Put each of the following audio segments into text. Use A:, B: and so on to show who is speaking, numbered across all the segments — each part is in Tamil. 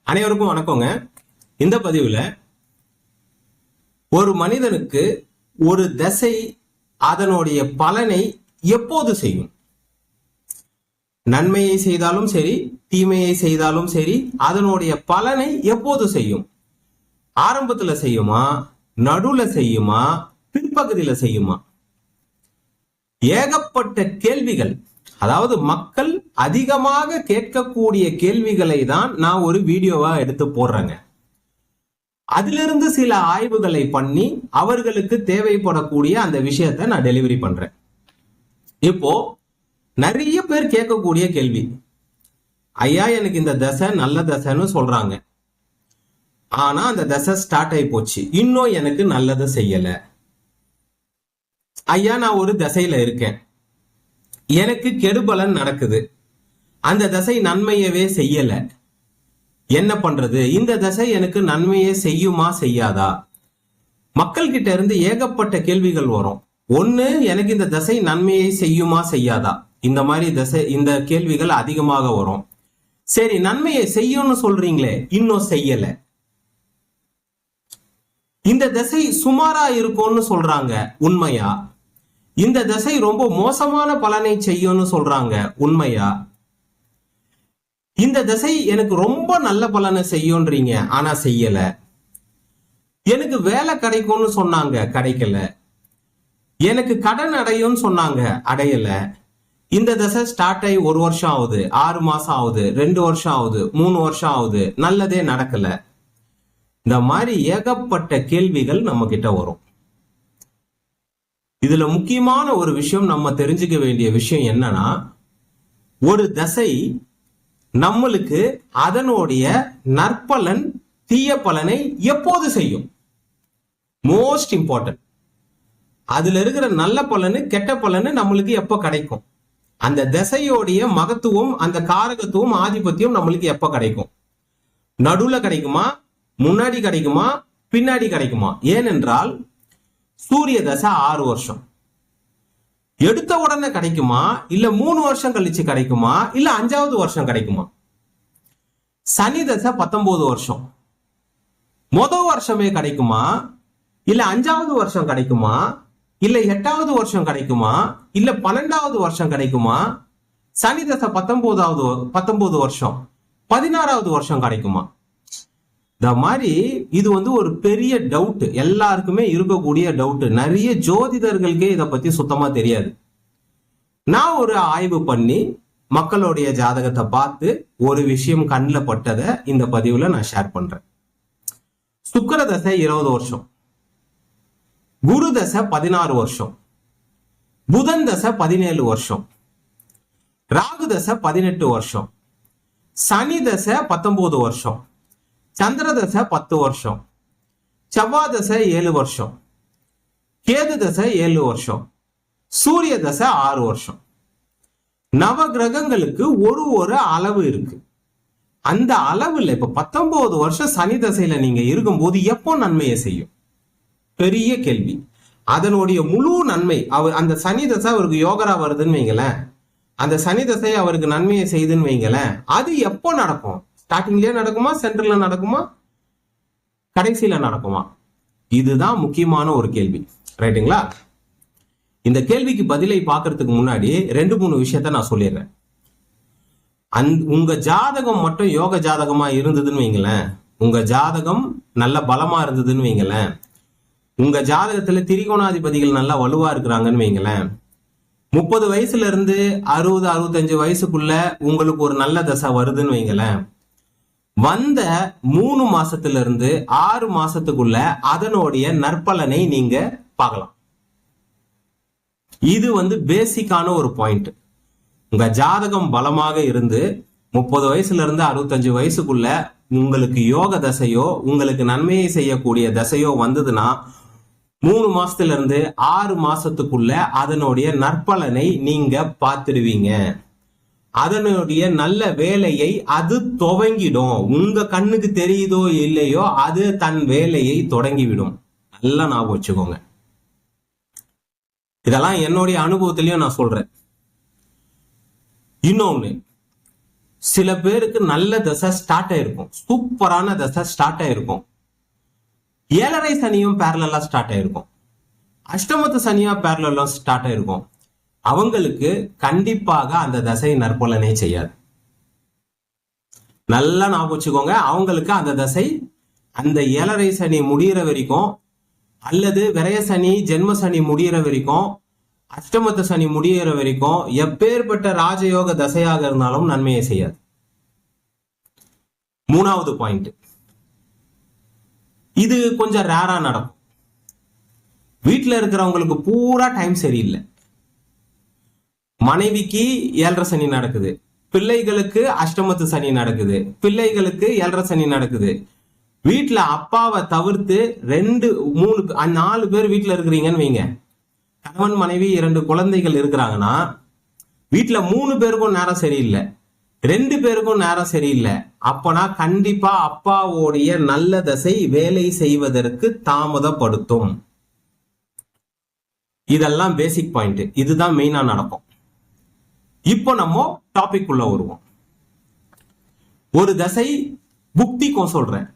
A: அனைவருக்கும் வணக்கங்க. இந்த பதிவுல ஒரு மனிதனுக்கு ஒரு தசை அதனுடைய பலனை எப்போது செய்யும்? நன்மையை செய்தாலும் சரி, தீமையை செய்தாலும் சரி, அதனுடைய பலனை எப்போது செய்யும்? ஆரம்பத்துல செய்யுமா, நடுவுல செய்யுமா, பிற்பகுதியில செய்யுமா? ஏகப்பட்ட கேள்விகள். அதாவது மக்கள் அதிகமாக கேட்கக்கூடிய கேள்விகளை தான் நான் ஒரு வீடியோவா எடுத்து போடுறேங்க. அதிலிருந்து சில ஆய்வுகளை பண்ணி அவர்களுக்கு தேவைப்படக்கூடிய அந்த விஷயத்தை நான் டெலிவரி பண்றேன். இப்போ நிறைய பேர் கேட்கக்கூடிய கேள்வி, ஐயா எனக்கு இந்த தசை நல்ல தசைன்னு சொல்றாங்க, ஆனா அந்த தசை ஸ்டார்ட் ஆகி போச்சு, இன்னும் எனக்கு நல்லதை செய்யல. ஐயா நான் ஒரு தசையில இருக்கேன், எனக்கு கெடுபலன் நடக்குது, அந்த தசை நன்மையவே செய்யல, என்ன பண்றது? இந்த தசை எனக்கு நன்மையே செய்யுமா செய்யாதா? மக்கள் கிட்ட இருந்து ஏகப்பட்ட கேள்விகள் வரும். ஒண்ணு, எனக்கு இந்த தசை நன்மையை செய்யுமா செய்யாதா, இந்த மாதிரி இந்த கேள்விகள் அதிகமாக வரும். சரி, நன்மையை செய்யும்னு சொல்றீங்களே, இன்னும் செய்யல. இந்த தசை சுமாரா இருக்கும்னு சொல்றாங்க, உண்மையா? இந்த தசை ரொம்ப மோசமான பலனை செய்யும்னு சொல்றாங்க, உண்மையா? இந்த தசை எனக்கு ரொம்ப நல்ல பலனை செய்யும்ன்றீங்க, ஆனா செய்யல. எனக்கு வேலை கிடைக்கும்னு சொன்னாங்க, கிடைக்கல. எனக்கு கடன் அடையும் சொன்னாங்க, அடையல. இந்த தசை ஸ்டார்ட் ஆகி 1 வருஷம் ஆகுது, 6 மாசம் ஆகுது, 2 வருஷம் ஆகுது, 3 வருஷம் ஆகுது, நல்லதே நடக்கல. இந்த மாதிரி ஏகப்பட்ட கேள்விகள் நம்ம கிட்ட வரும். இதுல முக்கியமான ஒரு விஷயம், நம்ம தெரிஞ்சுக்க வேண்டிய விஷயம் என்னன்னா, ஒரு தசை நம்மளுக்கு அதனுடைய நற்பலன் தீய பலனை எப்போது செய்யும்? Most important. அதுல இருக்கிற நல்ல பலனு கெட்ட பலனு நம்மளுக்கு எப்ப கிடைக்கும்? அந்த தசையோடைய மகத்துவம், அந்த காரகத்துவம், ஆதிபத்தியம் நம்மளுக்கு எப்ப கிடைக்கும்? நடுவுல கிடைக்குமா, முன்னாடி கிடைக்குமா, பின்னாடி கிடைக்குமா? ஏனென்றால் சூரிய தசை 6 வருஷம் எடுத்த உடனே கிடைக்குமா, இல்ல 3 வருஷம் கழிச்சு கிடைக்குமா, இல்ல 5வது வருஷம் கிடைக்குமா? சனி தசை 19 வருஷம் முதல் வருஷமே கிடைக்குமா, இல்ல 5வது வருஷம் கிடைக்குமா, இல்ல 8வது வருஷம் கிடைக்குமா, இல்ல 12வது வருஷம் கிடைக்குமா? சனி தசை 19 வருஷம் 16வது வருஷம் கிடைக்குமா? இந்த மாதிரி இது ஒரு பெரிய டவுட், எல்லாருக்குமே இருக்கக்கூடிய டவுட். நிறைய ஜோதிடர்களுக்கே இதை பத்தி சுத்தமா தெரியாது. நான் ஒரு ஆய்வு பண்ணி மக்களுடைய ஜாதகத்தை பார்த்து ஒரு விஷயம் கண்ணில் பட்டதை இந்த பதிவுல நான் ஷேர் பண்றேன். சுக்கிர தசை 20 வருஷம், குரு தசை 16 வருஷம், புதன் தசை 17 வருஷம், ராகு தசை 18 வருஷம், சனி தசை 19 வருஷம், சந்திர தசை 10 வருஷம், செவ்வாய் தசை 7 வருஷம், கேது தசை 7 வருஷம், சூரிய தசை 6 வருஷம். நவ கிரகங்களுக்கு ஒரு அளவு இருக்கு. அந்த அளவுல இப்ப 19 வருஷம் சனி தசையில நீங்க இருக்கும்போது எப்போ நன்மையை செய்யும்? பெரிய கேள்வி. அதனுடைய முழு நன்மை, அந்த சனி தசை அவருக்கு யோகரா வருதுன்னு வைங்களேன், அந்த சனி தசை அவருக்கு நன்மையை செய்துன்னு வைங்களேன், அது எப்போ நடக்கும்? ஸ்டார்டிங்லயே நடக்குமா, சென்டர்ல நடக்குமா, கடைசியில நடக்குமா? இதுதான் முக்கியமான ஒரு கேள்வி, ரைட்டுங்களா? இந்த கேள்விக்கு பதிலை பார்க்கறதுக்கு முன்னாடி 2-3 விஷயத்த நான் சொல்லிடுறேன். உங்க ஜாதகம் மட்டும் யோக ஜாதகமா இருந்ததுன்னு வைங்களேன், உங்க ஜாதகம் நல்ல பலமா இருந்ததுன்னு வைங்களேன், உங்க ஜாதகத்துல திரிகோணாதிபதிகள் நல்லா வலுவா இருக்கிறாங்கன்னு வைங்களேன், 30 வயசுல இருந்து 60-65 வயசுக்குள்ள உங்களுக்கு ஒரு நல்ல தசை வருதுன்னு வைங்களேன், வந்த 3 மாசத்துல இருந்து 6 மாசத்துக்குள்ள அதனுடைய நற்பலனை நீங்க பார்க்கலாம். இது பேசிக்கான ஒரு பாயிண்ட். உங்க ஜாதகம் பலமாக இருந்து 30 வயசுல இருந்து 65 வயசுக்குள்ள உங்களுக்கு யோக தசையோ, உங்களுக்கு நன்மையை செய்யக்கூடிய தசையோ வந்ததுன்னா 3 மாசத்துல இருந்து 6 மாசத்துக்குள்ள அதனுடைய நற்பலனை நீங்க பார்த்துடுவீங்க. அதனுடைய நல்ல வேலையை அது துவங்கிடும். உங்க கண்ணுக்கு தெரியுதோ இல்லையோ, அது தன் வேலையை தொடங்கிவிடும். நல்லா ஞாபகம் வச்சுக்கோங்க. இதெல்லாம் என்னுடைய அனுபவத்திலையும் நான் சொல்றேன். இன்னொன்னு, சில பேருக்கு நல்ல தசை ஸ்டார்ட் ஆயிருக்கும், சூப்பரான தசை ஸ்டார்ட் ஆயிருக்கும். 7.5 சனியும் பேரலா ஸ்டார்ட் ஆயிருக்கும், அஷ்டமத்து சனியா பேரலா ஸ்டார்ட் ஆயிருக்கும். அவங்களுக்கு கண்டிப்பாக அந்த தசை நற்பலனே செய்யாது. நல்லா ஞாபகம் வச்சுக்கோங்க. அவங்களுக்கு அந்த தசை அந்த 7.5 சனி முடிகிற வரைக்கும், அல்லது விரய சனி ஜென்ம சனி முடிகிற வரைக்கும், அஷ்டமத்து சனி முடிகிற வரைக்கும் எப்பேற்பட்ட ராஜயோக தசையாக இருந்தாலும் நன்மையை செய்யாது. மூணாவது பாயிண்ட், இது கொஞ்சம் ரேரா நடக்கும். வீட்டில் இருக்கிறவங்களுக்கு பூரா டைம் சரியில்லை. மனைவிக்கு 7.5 சனி நடக்குது, பிள்ளைகளுக்கு அஷ்டமத்து சனி நடக்குது, பிள்ளைகளுக்கு 7.5 சனி நடக்குது. வீட்டுல அப்பாவை தவிர்த்து 2, 3, 4 பேர் வீட்டுல இருக்கிறீங்கன்னு வைங்க. கணவன் மனைவி 2 குழந்தைகள் இருக்கிறாங்கன்னா வீட்டுல 3 பேருக்கும் நேரம் சரியில்லை, 2 பேருக்கும் நேரம் சரியில்லை. அப்பனா கண்டிப்பா அப்பாவோடைய நல்ல தசை வேலை செய்வதற்கு தாமதப்படுத்தும். இதெல்லாம் பேசிக் பாயிண்ட். இதுதான் மெயினா நடக்கும். இப்போ நம்ம டாபிக் உள்ள வருவோம். ஒரு தசை புக்திக்கும் சொல்றேன்,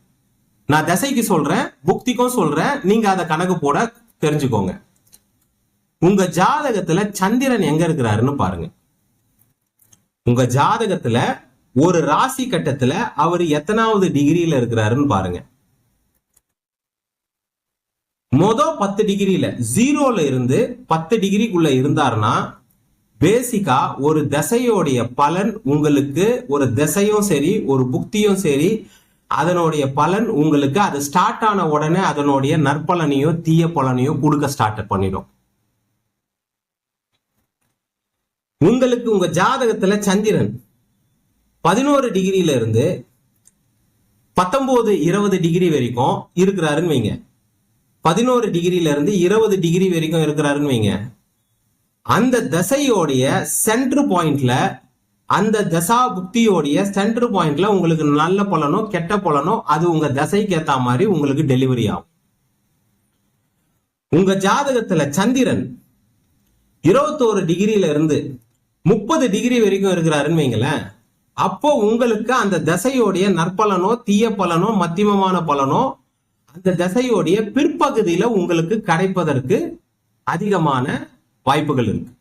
A: நான் தசைக்கு சொல்றேன், புக்திக்கும் சொல்றேன். நீங்க அதை கணக்கு போட தெரிஞ்சுக்கோங்க. உங்க ஜாதகத்துல சந்திரன் எங்க இருக்கிறாருன்னு பாருங்க. உங்க ஜாதகத்துல ஒரு ராசி கட்டத்துல அவர் எத்தனாவது டிகிரியில இருக்கிறாருன்னு பாருங்க. மொதல் 10 டிகிரியில 0ல இருந்து 10 டிகிரிக்குள்ள இருந்தாருன்னா பேசிக்கா ஒரு தசையோடைய பலன் உங்களுக்கு, ஒரு தசையும் சரி ஒரு புக்தியும் சரி, அதனுடைய பலன் உங்களுக்கு அது ஸ்டார்ட் ஆன உடனே அதனுடைய நற்பலனையோ தீய பலனையோ கொடுக்க ஸ்டார்ட் பண்ணிடும். உங்களுக்கு உங்க ஜாதகத்துல சந்திரன் 11 டிகிரியில இருந்து 19, 20 டிகிரி வரைக்கும் இருக்கிறாருன்னு வைங்க. 11 டிகிரியில இருந்து 20 டிகிரி வரைக்கும் இருக்கிறாருன்னு வைங்க. அந்த தசையோடைய சென்டர் பாயிண்ட்ல, அந்த தசா புக்தியோடைய சென்டர் பாயிண்ட்ல உங்களுக்கு நல்ல பலனோ கெட்ட பலனோ அது உங்க தசைக்கு ஏத்த மாதிரி உங்களுக்கு டெலிவரி ஆகும். உங்க ஜாதகத்துல சந்திரன் 21 டிகிரியில இருந்து 30 டிகிரி வரைக்கும் இருக்கிறாருன்னு வைங்களேன். அப்போ உங்களுக்கு அந்த தசையோடைய நற்பலனோ தீய பலனோ மத்தியமமான பலனோ அந்த தசையோடைய பிற்பகுதியில உங்களுக்கு கிடைப்பதற்கு அதிகமான வாய்ப்புகள் இருக்கு.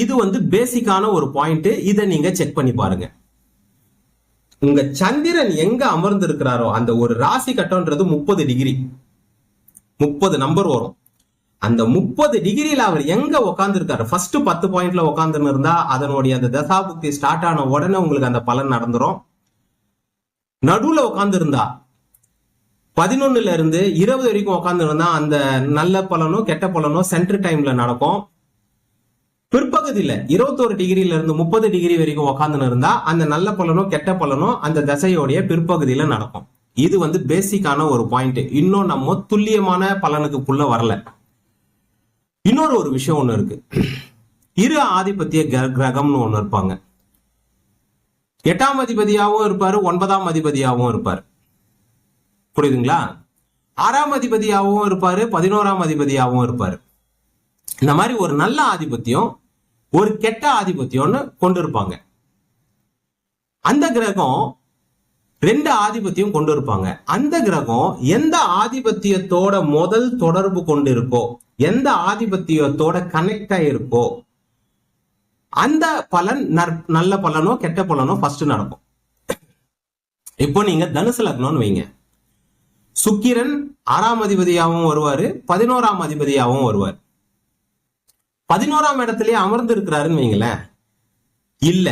A: இது வந்து பேசிக்கான ஒரு பாயிண்ட். இதை நீங்க செக் பண்ணி பாருங்க. உங்க சந்திரன் எங்க அமர்ந்து இருக்கிறாரோ அந்த ஒரு ராசி கட்டம்ன்றது 30 டிகிரி, 30 நம்பர் வரும். அந்த 30 டிகிரியில அவர் எங்க உட்கார்ந்து இருக்காரு, ஃபர்ஸ்ட் 10 பாயிண்ட்ல உட்கார்ந்து இருந்தா அதனுடைய அந்த தசாபுக்தி ஸ்டார்ட் ஆன உடனே உங்களுக்கு அந்த பலன் நடந்துரும். நடுவுல உட்கார்ந்து இருந்தா 11ல இருந்து 20 வரைக்கும் உட்கார்ந்து இருந்தா அந்த நல்ல பலனோ கெட்ட பலனோ சென்டர் டைம்ல நடக்கும். பிற்பகுதியில 21 டிகிரியில இருந்து 30 டிகிரி வரைக்கும் உட்கார்ந்து இருந்தா அந்த நல்ல பலனோ கெட்ட பலனோ அந்த தசையோடைய பிற்பகுதியில நடக்கும். இது வந்து பேசிக்கான ஒரு பாயிண்ட். இன்னும் நம்ம துல்லியமான பலனுக்குள்ள வரல. இன்னொரு ஒரு விஷயம் ஒண்ணு இருக்கு. இரு ஆதிபத்திய கிரகம்னு ஒண்ணு இருப்பாங்க. 8ஆம் அதிபதியாகவும் இருப்பாரு, 9ஆம் அதிபதியாகவும் இருப்பாரு. புரியுதுங்களா? 6ஆம் அதிபதியாகவும் இருப்பாரு, 11ஆம் அதிபதியாகவும் இருப்பாரு. இந்த மாதிரி ஒரு நல்ல ஆதிபத்தியம் ஒரு கெட்ட ஆதிபத்தியம்னு கொண்டு இருப்பாங்க. அந்த கிரகம் 2 ஆதிபத்தியம் கொண்டு இருப்பாங்க. அந்த கிரகம் எந்த ஆதிபத்தியத்தோட முதல் தொடர்பு கொண்டு இருக்கோ, எந்த ஆதிபத்தியத்தோட கனெக்ட் ஆயிருக்கோ அந்த பலன் நல்ல பலனோ கெட்ட பலனோ ஃபர்ஸ்ட் நடக்கும். இப்போ நீங்க தனுசு லக்னம்னு வைங்க. சுக்கிரன் 6ஆம் அதிபதியாகவும் வருவாரு, 11ஆம் அதிபதியாகவும் வருவார். 11ஆம் இடத்திலேயே அமர்ந்து இருக்கிறாருன்னு வைங்களேன். இல்ல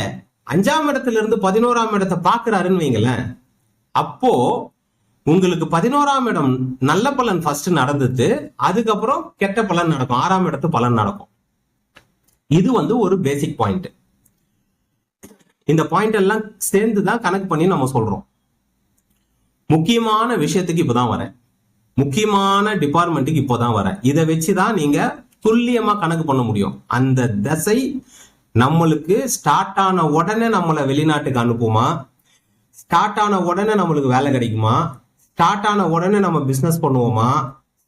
A: 5ஆம் இடத்துல இருந்து 11ஆம் இடத்தை பாக்குறாருன்னு வைங்களேன். அப்போ உங்களுக்கு 11ஆம் இடம் நல்ல பலன் ஃபர்ஸ்ட் நடந்துட்டு அதுக்கப்புறம் கெட்ட பலன் நடக்கும், 6ஆம் இடத்து பலன் நடக்கும். இது வந்து ஒரு பேசிக் பாயிண்ட். இந்த பாயிண்ட் எல்லாம் சேர்ந்துதான் கணக்கு பண்ணி நம்ம சொல்றோம். முக்கியமான விஷயத்துக்கு இப்பதான் வரேன், முக்கியமான டிபார்ட்மெண்ட்டுக்கு இப்போதான் வரேன். இதை வச்சுதான் நீங்க துல்லியமா கணக்கு பண்ண முடியும். அந்த தசை நம்மளுக்கு ஸ்டார்ட் ஆன உடனே நம்மளை வெளிநாட்டுக்கு அனுப்புமா, ஸ்டார்ட் ஆன உடனே நம்மளுக்கு வேலை கிடைக்குமா, ஸ்டார்ட் ஆன உடனே நம்ம பிசினஸ் பண்ணுவோமா,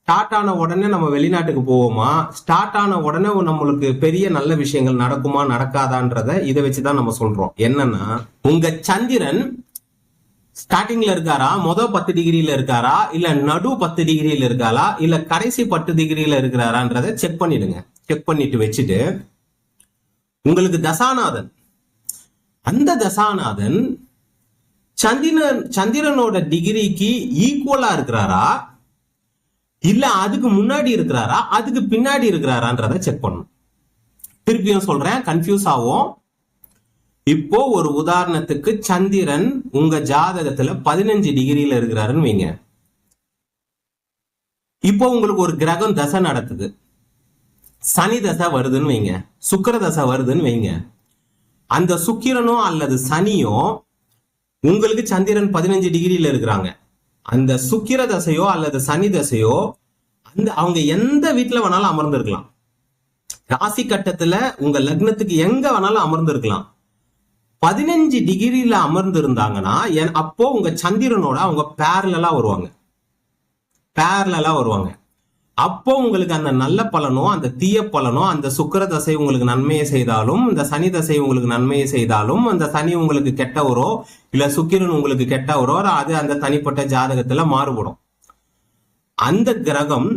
A: ஸ்டார்ட் ஆன உடனே நம்ம வெளிநாட்டுக்கு போவோமா, ஸ்டார்ட் ஆன உடனே நம்மளுக்கு பெரிய நல்ல விஷயங்கள் நடக்குமா நடக்காதான்றத இதை வச்சுதான் நம்ம சொல்றோம். என்னன்னா, உங்க சந்திரன் ஸ்டார்டிங்ல இருக்காரா, மொதல் 10 டிகிரியில இருக்காரா, இல்ல நடு 10 டிகிரியில இருக்காரா, இல்ல கடைசி 10 டிகிரியில இருக்கிறாரான்றத செக் பண்ணிடுங்க. செக் பண்ணிட்டு வச்சுட்டு உங்களுக்கு தசாநாதன், அந்த தசாநாதன் சந்திரனோட டிகிரிக்கு ஈக்குவலா இருக்கிறாரா, இல்ல அதுக்கு முன்னாடி இருக்கிறாரா, அதுக்கு பின்னாடி இருக்கிறாரான்றத செக் பண்ணணும். திருப்பியும் சொல்றேன், கன்ஃபியூஸ் ஆகும். இப்போ ஒரு உதாரணத்துக்கு சந்திரன் உங்க ஜாதகத்துல 15 டிகிரியில இருக்கிறாருன்னு வைங்க. இப்போ உங்களுக்கு ஒரு கிரகம் தசை நடக்குது, சனி தசை வருதுன்னு வைங்க, சுக்கிர தசை வருதுன்னு வைங்க. அந்த சுக்கிரனோ அல்லது சனியோ உங்களுக்கு சந்திரன் 15 டிகிரியில இருக்கிறாங்க. அந்த சுக்கிர தசையோ அல்லது சனி தசையோ அவங்க எந்த வீட்டுல வேணாலும் அமர்ந்திருக்கலாம். ராசி கட்டத்துல உங்க லக்னத்துக்கு எங்க வேணாலும் அமர்ந்திருக்கலாம். 15 டிகிரியில அமர்ந்து இருந்தாங்கன்னா அப்போ உங்க சந்திரனோட அவங்க பேரலா வருவாங்க. அப்போ உங்களுக்கு அந்த நல்ல பலனோ அந்த தீய பலனோ, அந்த சுக்கிர தசை உங்களுக்கு நன்மையை செய்தாலும், இந்த சனி தசை உங்களுக்கு நன்மையை செய்தாலும், அந்த சனி உங்களுக்கு கெட்டவரோ இல்ல சுக்கிரன் உங்களுக்கு கெட்டவரோ, அது அந்த தனிப்பட்ட ஜாதகத்துல மாறுபடும். அந்த கிரகம்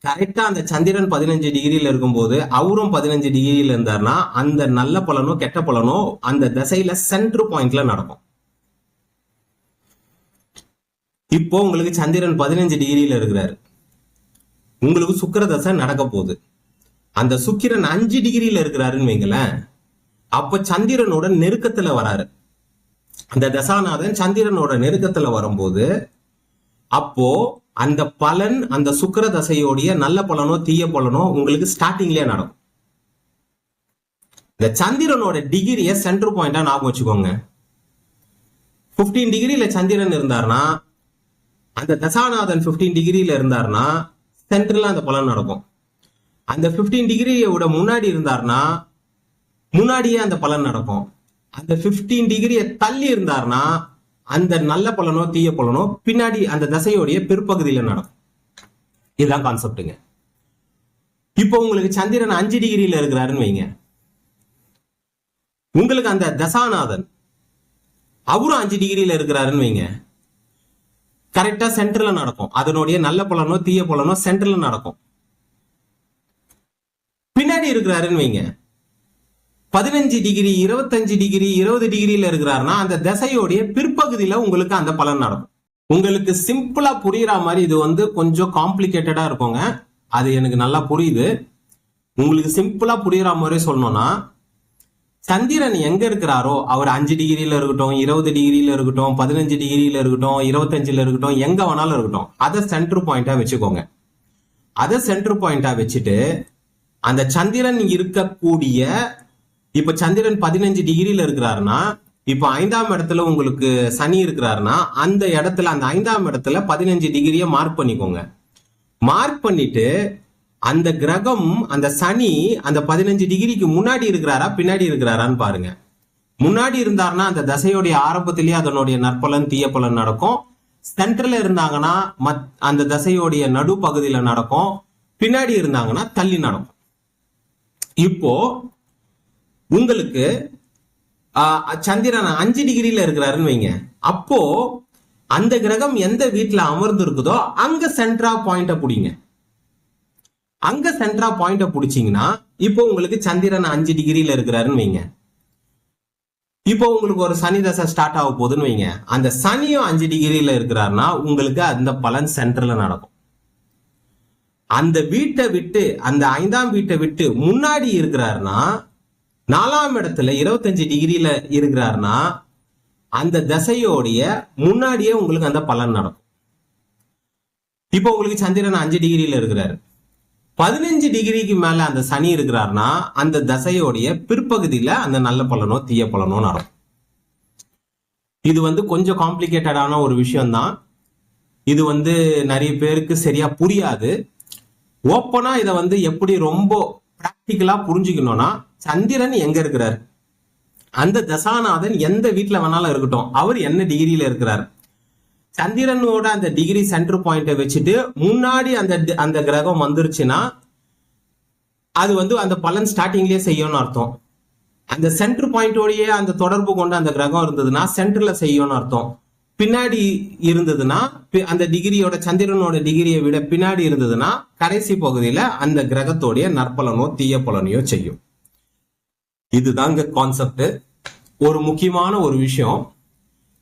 A: கரெக்டா அந்த சந்திரன் 15 டிகிரியில இருக்கும்போது அவரும் 15 டிகிரியில இருந்தாருன்னா அந்த நல்ல பலனோ கெட்ட பலனோ அந்த தசையில சென்டர் பாயிண்ட்ல நடக்கும். இப்போ உங்களுக்கு சந்திரன் 15 டிகிரியில இருக்கிறாரு, உங்களுக்கு சுக்கிர தசை நடக்க போகுது. அந்த சுக்கிரன் 5 டிகிரியில இருக்கிறாருன்னு வைங்களேன், அப்ப சந்திரனோட நெருக்கத்துல வராரு. அந்த தசாநாதன் சந்திரனோட நெருக்கத்துல வரும்போது அப்போ அந்த பலன் அந்த சுக்கிர தசையோடைய நல்ல பலனோ தீய பலனோ உங்களுக்கு ஸ்டார்டிங்லயே நடக்கும். இந்த சந்திரனோட டிகிரிய சென்டர் பாயிண்டா ஞாபகம் வச்சுக்கோங்க. 15 டிகிரியில சந்திரன் இருந்தார்னா, அந்த தசாநாதன் 15 டிகிரியில இருந்தார்னா சென்டர்ல அந்த பலன் நடக்கும். அந்த 15 டிகிரியோட முன்னாடி இருந்தார்னா முன்னாடியே அந்த பலன் நடக்கும். அந்த 15 டிகிரியை தள்ளி இருந்தார்னா அந்த நல்ல பலனோ தீய பலனோ பின்னாடி அந்த தசையோடைய பிற்பகுதியில நடக்கும். இதுதான் கான்செப்டுங்க. இப்போ உங்களுக்கு சந்திரன் 5 டிகிரியில இருக்கிறாருன்னு வைங்க, உங்களுக்கு அந்த தசாநாதன் அவரும் 5 டிகிரியில இருக்கிறாருன்னு வைங்க, கரெக்டா சென்டர்ல நடக்கும். அதனுடைய நல்ல பலனோ தீய பலனோ சென்டர்ல நடக்கும். பின்னாடி இருக்கிறாருன்னு வைங்க, 15 டிகிரி 25 டிகிரி 20 டிகிரியில இருக்கிறாருன்னா அந்த தசையோடைய பிற்பகுதியில உங்களுக்கு அந்த பலன் நடக்கும். உங்களுக்கு சிம்பிளா புரியுற மாதிரி இது கொஞ்சம் காம்ப்ளிகேட்டடா இருக்குங்க. அது எனக்கு நல்லா புரியுது. உங்களுக்கு சிம்பிளா புரியுற மாதிரி சொல்லணும்னா, சந்திரன் எங்க இருக்கிறாரோ அவர் 5 டிகிரியில இருக்கட்டும், 20 டிகிரியில இருக்கட்டும், 15 டிகிரியில இருக்கட்டும், 25ல இருக்கட்டும், எங்க வேணாலும் இருக்கட்டும், அதை சென்டர் பாயிண்டா வச்சுக்கோங்க. அதை சென்டர் பாயிண்டா வச்சுட்டு அந்த சந்திரன் இருக்கக்கூடிய, இப்ப சந்திரன் 15 டிகிரியில இருக்கிறாருன்னா, இப்ப 5ஆம் இடத்துல உங்களுக்கு சனி இருக்கிறாருன்னா அந்த இடத்துல அந்த 5ஆம் இடத்துல 15 டிகிரியை மார்க் பண்ணிக்கோங்க. மார்க் பண்ணிட்டு அந்த கிரகம் அந்த சனி அந்த 15 டிகிரிக்கு முன்னாடி இருக்கிறாரா பின்னாடி இருக்கிறாரான்னு பாருங்க. முன்னாடி இருந்தாருன்னா அந்த தசையோடைய ஆரம்பத்திலேயே அதனுடைய நற்பலன் தீய பலன் நடக்கும். சென்டர்ல இருந்தாங்கன்னா அந்த தசையோடைய நடுப்பகுதியில நடக்கும். பின்னாடி இருந்தாங்கன்னா தள்ளி நடக்கும். இப்போ உங்களுக்கு சந்திரன் 5 டிகிரியில இருக்கிறாருன்னு வைங்க, அப்போ அந்த கிரகம் எந்த வீட்டுல அமர்ந்து இருக்குதோ அங்க சென்டரா பாயிண்ட பிடிங்க. அங்க சென்டரா பாயிண்ட பிடிச்சிங்கன்னா இப்போ உங்களுக்கு சந்திரன் 5 டிகிரியில இருக்கிறாருன்னு வைங்க, இப்போ உங்களுக்கு ஒரு சனி தசை ஸ்டார்ட் ஆக போகுதுன்னு வைங்க, அந்த சனியும் 5 டிகிரியில இருக்கிறாருன்னா உங்களுக்கு அந்த பலன் சென்டர்ல நடக்கும். அந்த வீட்டை விட்டு அந்த 5ஆம் வீட்டை விட்டு முன்னாடி இருக்கிறாருன்னா 4ஆம் இடத்துல 25 டிகிரியில இருக்கிறாருன்னா அந்த தசையோடைய முன்னாடியே உங்களுக்கு அந்த பலன் நடக்கும். இப்போ உங்களுக்கு சந்திரன் 5 டிகிரியில இருக்கிறாரு, 15 டிகிரிக்கு மேல அந்த சனி இருக்கிறாருன்னா அந்த தசையோடைய பிற்பகுதியில அந்த நல்ல பலனோ தீய பலனோ நடக்கும். இது கொஞ்சம் காம்ப்ளிகேட்டடான ஒரு விஷயம்தான். இது நிறைய பேருக்கு சரியா புரியாது. ஓப்பனா இதை எப்படி ரொம்ப பிராக்டிக்கலா புரிஞ்சுக்கணும்னா, சந்திரன் எங்க இருக்கிறார், அந்த தசாநாதன் எந்த வீட்டுல வேணாலும் இருக்கட்டும், அவர் என்ன டிகிரியில இருக்கிறார், சந்திரனோட அந்த டிகிரி சென்டர் பாயிண்ட வச்சுட்டு முன்னாடி அந்த கிரகம் வந்துருச்சுன்னா அது அந்த பலன் ஸ்டார்டிங்லயே செய்யும்னு அர்த்தம். அந்த சென்டர் பாயிண்டோடயே அந்த தொடர்பு கொண்ட அந்த கிரகம் இருந்ததுன்னா சென்டர்ல செய்யும்னு அர்த்தம். பின்னாடி இருந்ததுன்னா அந்த டிகிரியோட சந்திரனோட டிகிரியை விட பின்னாடி இருந்ததுன்னா கடைசி பகுதியில அந்த கிரகத்தோடைய நற்பலனோ தீய பலனையோ செய்யும். இதுதாங்க கான்செப்ட். ஒரு முக்கியமான ஒரு விஷயம்,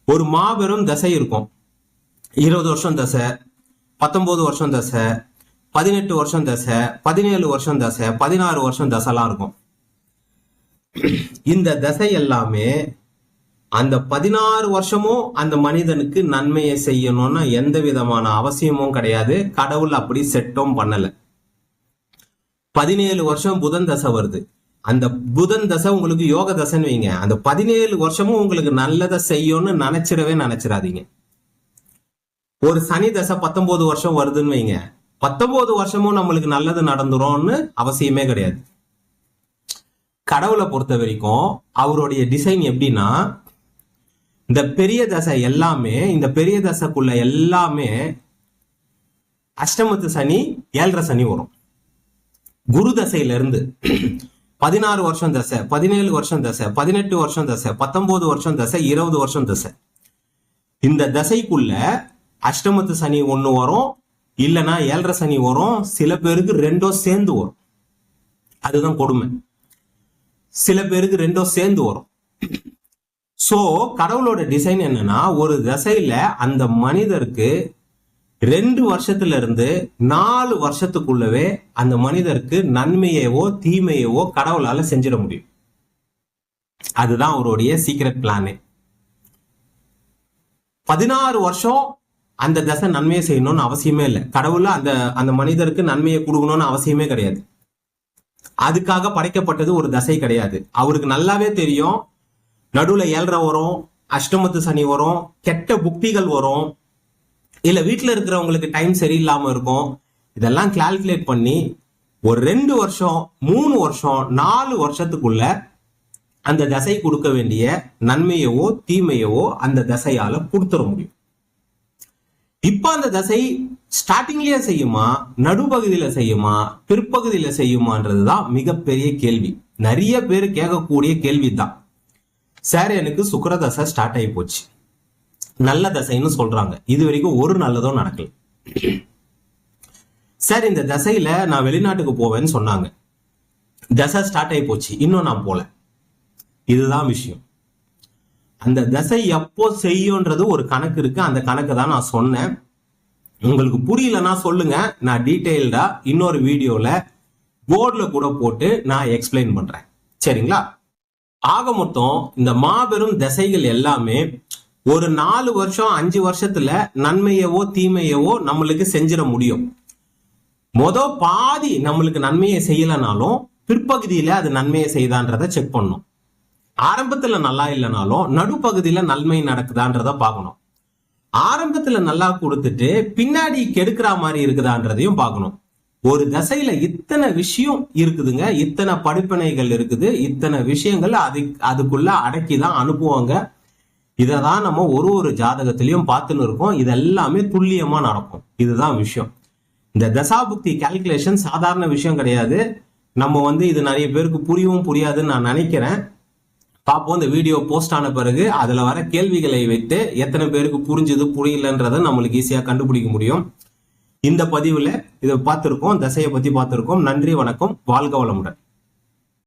A: ஒரு மாபெரும் தசை இருக்கும். 20 வருஷம் தசை, 19 வருஷம் தசை, 18 வருஷம் தசை, 17 வருஷம் தசை, 16 வருஷம் தசைலாம் இருக்கும். இந்த தசை எல்லாமே அந்த 16 வருஷமும் அந்த மனிதனுக்கு நன்மையை செய்யணும்னு எந்த விதமான அவசியமும் கிடையாது. கடவுள் அப்படி செட்டும் பண்ணல. 17 வருஷம் புதன் தசை வருது. அந்த புதன் தசை உங்களுக்கு யோக தசைன்னு வைங்க. அந்த 17 வருஷமும் உங்களுக்கு நல்லதை செய்யும்னு நினைச்சிடாதீங்க. ஒரு சனி தசை 19 வருஷம் வருதுன்னு வைங்க. 19 வருஷமும் நம்மளுக்கு நல்லது நடந்துரும்னு அவசியமே கிடையாது. கடவுளை பொறுத்த வரைக்கும் அவருடைய டிசைன் எப்படின்னா, இந்த பெரிய தசை எல்லாமே, இந்த பெரிய தசைக்குள்ள எல்லாமே அஷ்டமத்து சனி 7.5 சனி வரும். குரு தசையில இருந்து 16 வருஷம் தசை, 17 வருஷம் தசை, 18 வருஷம் தசை, 19 வருஷம் தசை, 20 வருஷம் தசை. இந்த தசைக்குள்ள அஷ்டமத்து சனி 1 வரும், இல்லைன்னா 7.5 சனி வரும். சில பேருக்கு 2 சேர்ந்து வரும். அதுதான் கொடுமை. சில பேருக்கு 2 சேர்ந்து வரும். சோ கடவுளோட டிசைன் என்னன்னா, ஒரு தசையில அந்த மனிதருக்கு 2 வருஷத்துல இருந்து 4 வருஷத்துக்குள்ளவே அந்த மனிதருக்கு நன்மையவோ தீமையவோ கடவுளால செஞ்சிட முடியும். அதுதான் அவருடைய சீக்ரெட் பிளானே. 16 வருஷம் அந்த தசை நன்மையை செய்யணும்னு அவசியமே இல்லை. கடவுள அந்த மனிதருக்கு நன்மையை கொடுக்கணும்னு அவசியமே கிடையாது. அதுக்காக படைக்கப்பட்டது ஒரு தசை கிடையாது. அவருக்கு நல்லாவே தெரியும், நடுவுல 7.5 வரும், அஷ்டமத்து சனி வரும், கெட்ட புக்திகள் வரும், இல்ல வீட்டுல இருக்கிறவங்களுக்கு டைம் சரியில்லாம இருக்கும். இதெல்லாம் கால்குலேட் பண்ணி ஒரு 2 வருஷம், 3 வருஷம், 4 வருஷத்துக்குள்ள அந்த தசை கொடுக்க வேண்டிய நன்மையவோ தீமையவோ அந்த தசையால கொடுத்துட முடியும். இப்ப அந்த தசை ஸ்டார்டிங்லயே செய்யுமா, நடுப்பகுதியில செய்யுமா, பிற்பகுதியில செய்யுமான்றதுதான் மிகப்பெரிய கேள்வி. நிறைய பேர் கேட்கக்கூடிய கேள்விதான். சார், எனக்கு சுக்கிர தசை ஸ்டார்ட் ஆகி போச்சு, நல்ல தசைன்னு சொல்றாங்க, இது வரைக்கும் ஒரு நல்லதும் நடக்கல. சார், இந்த தசையில நான் வெளிநாட்டுக்கு போவேன்னு சொன்னாங்க, தசை ஸ்டார்ட் ஆகி போச்சு, இன்னும் நான் போல. இதுதான் விஷயம். அந்த தசை எப்போ செய்யும்ன்றது ஒரு கணக்கு இருக்கு. அந்த கணக்கு தான் நான் சொன்னேன். உங்களுக்கு புரியலன்னா சொல்லுங்க, நான் டீட்டெயில்டா இன்னொரு வீடியோல போர்ட்ல கூட போட்டு நான் எக்ஸ்பிளைன் பண்றேன். சரிங்களா? ஆக மொத்தம் இந்த மாபெரும் தசைகள் எல்லாமே ஒரு 4 வருஷம் 5 வருஷத்துல நன்மையவோ தீமையவோ நம்மளுக்கு செஞ்சிட முடியும். பாதி நம்மளுக்கு நன்மையை செய்யலனாலும் பிற்பகுதியில அது நன்மையை செய்தான்றதை செக் பண்ணும். ஆரம்பத்துல நல்லா இல்லைனாலும் நடுப்பகுதியில நன்மை நடக்குதான்றத பார்க்கணும். ஆரம்பத்துல நல்லா கொடுத்துட்டு பின்னாடி கெடுக்கிற மாதிரி இருக்குதான்றதையும் பார்க்கணும். ஒரு தசையில இத்தனை விஷயம் இருக்குதுங்க, இத்தனை படிப்பினைகள் இருக்குது, இத்தனை விஷயங்கள் அதுக்குள்ள அடக்கிதான் அனுப்புவாங்க. இததான் நம்ம ஒரு ஜாதகத்திலையும் பார்த்துன்னு இருக்கோம். இதெல்லாமே துல்லியமா நடக்கும். இதுதான் விஷயம். இந்த தசாபுக்தி கால்குலேஷன் சாதாரண விஷயம் கிடையாது. நம்ம இது நிறைய பேருக்கு புரியவும் புரியாதுன்னு நான் நினைக்கிறேன். பார்ப்போம். இந்த வீடியோ போஸ்ட் ஆன பிறகு அதுல வர கேள்விகளை வைத்து எத்தனை பேருக்கு புரிஞ்சது புரியலன்றதை நம்மளுக்கு ஈஸியா கண்டுபிடிக்க முடியும். இந்த பதிவுல இதை பார்த்திருக்கோம், தசையை பத்தி பார்த்திருக்கோம். நன்றி, வணக்கம், வாழ்க வளமுடன்.